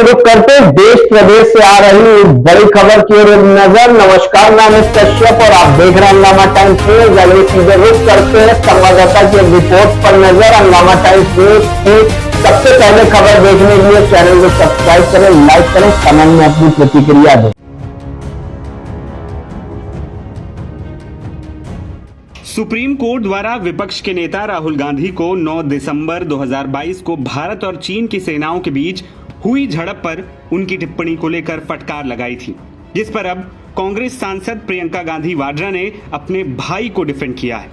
रुक करते देश प्रदेश से आ रही बड़ी खबर की ओर नजर। नमस्कार, मैं अमित कश्यप और आप देख रहे हैं हंगामा टाइम्स न्यूज। अगले सीधे रुक करते हैं संवाददाता की रिपोर्ट पर नजर। हंगामा टाइम्स न्यूज की सबसे पहले खबर देखने के लिए चैनल को सब्सक्राइब करें, लाइक करें, कमेंट में अपनी प्रतिक्रिया दें। सुप्रीम कोर्ट द्वारा विपक्ष के नेता राहुल गांधी को 9 दिसंबर 2022 को भारत और चीन की सेनाओं के बीच हुई झड़प पर उनकी टिप्पणी को लेकर फटकार लगाई थी, जिस पर अब कांग्रेस सांसद प्रियंका गांधी वाड्रा ने अपने भाई को डिफेंड किया है।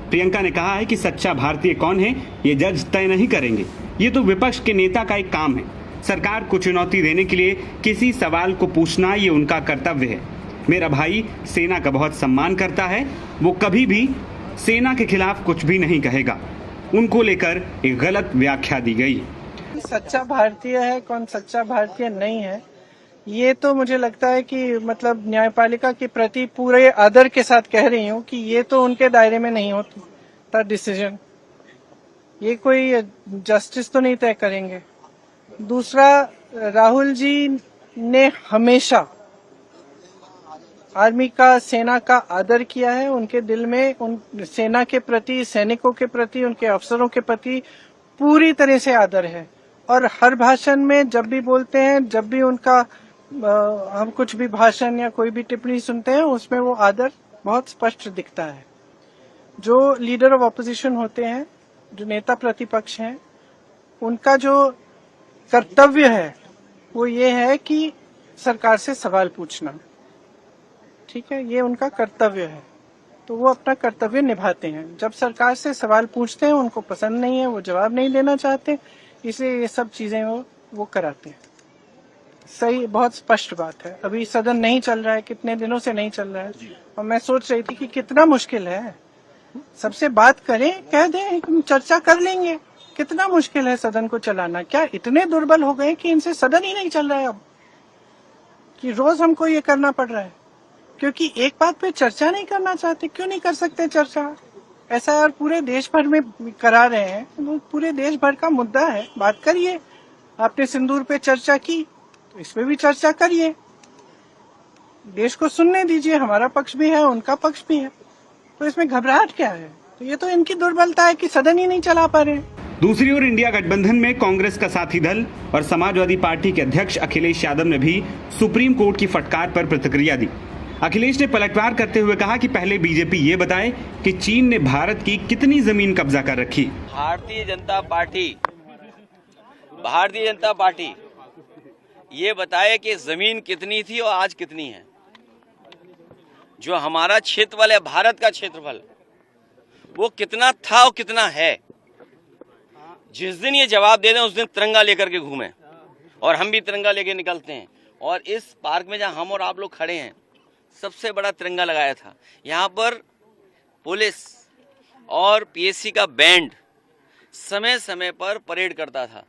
प्रियंका ने कहा है कि सच्चा भारतीय कौन है ये जज तय नहीं करेंगे, ये तो विपक्ष के नेता का एक काम है। सरकार को चुनौती देने के लिए किसी सवाल को पूछना ये उनका कर्तव्य है। मेरा भाई सेना का बहुत सम्मान करता है, वो कभी भी सेना के खिलाफ कुछ भी नहीं कहेगा। उनको लेकर एक गलत व्याख्या दी गई। सच्चा भारतीय है, कौन सच्चा भारतीय नहीं है, ये तो मुझे लगता है कि मतलब न्यायपालिका के प्रति पूरे आदर के साथ कह रही हूँ कि ये तो उनके दायरे में नहीं होता डिसीजन। ये कोई जस्टिस तो नहीं तय करेंगे। दूसरा, राहुल जी ने हमेशा आर्मी का, सेना का आदर किया है। उनके दिल में उन सेना के प्रति, सैनिकों के प्रति, उनके अफसरों के प्रति पूरी तरह से आदर है। और हर भाषण में जब भी बोलते हैं, जब भी उनका हम कुछ भी भाषण या कोई भी टिप्पणी सुनते हैं, उसमें वो आदर बहुत स्पष्ट दिखता है। जो लीडर ऑफ ऑपोजिशन होते हैं, जो नेता प्रतिपक्ष हैं, उनका जो कर्तव्य है वो ये है कि सरकार से सवाल पूछना। ठीक है, ये उनका कर्तव्य है, तो वो अपना कर्तव्य निभाते हैं। जब सरकार से सवाल पूछते हैं, उनको पसंद नहीं है, वो जवाब नहीं देना चाहते, इसलिए ये सब चीजें वो कराते हैं। सही, बहुत स्पष्ट बात है। अभी सदन नहीं चल रहा है, कितने दिनों से नहीं चल रहा है, और मैं सोच रही थी कि कितना मुश्किल है। सबसे बात करें, कह दें, चर्चा कर लेंगे। कितना मुश्किल है सदन को चलाना। क्या इतने दुर्बल हो गए कि इनसे सदन ही नहीं चल रहा है अब, कि रोज हमको ये करना पड़ रहा है क्योंकि एक बात पे चर्चा नहीं करना चाहते। क्यों नहीं कर सकते चर्चा? ऐसा यार पूरे देश भर में करा रहे हैं, तो पूरे देश भर का मुद्दा है, बात करिए। आपने सिंदूर पे चर्चा की, तो इस पे भी चर्चा करिए। देश को सुनने दीजिए, हमारा पक्ष भी है, उनका पक्ष भी है, तो इसमें घबराहट क्या है? तो ये तो इनकी दुर्बलता है कि सदन ही नहीं चला पा रहे। दूसरी ओर इंडिया गठबंधन में कांग्रेस का साथी दल और समाजवादी पार्टी के अध्यक्ष अखिलेश यादव ने भी सुप्रीम कोर्ट की फटकार पर प्रतिक्रिया दी। अखिलेश ने पलटवार करते हुए कहा कि पहले बीजेपी ये बताए कि चीन ने भारत की कितनी जमीन कब्जा कर रखी। भारतीय जनता पार्टी ये बताए कि जमीन कितनी थी और आज कितनी है। जो हमारा क्षेत्रफल है, भारत का क्षेत्रफल, वो कितना था और कितना है। जिस दिन ये जवाब दे दें उस दिन तिरंगा लेकर के घूमें, और हम भी तिरंगा लेके निकलते हैं। और इस पार्क में जहां हम और आप लोग खड़े हैं, सबसे बड़ा तिरंगा लगाया था। यहाँ पर पुलिस और पीएससी का बैंड समय समय पर परेड करता था।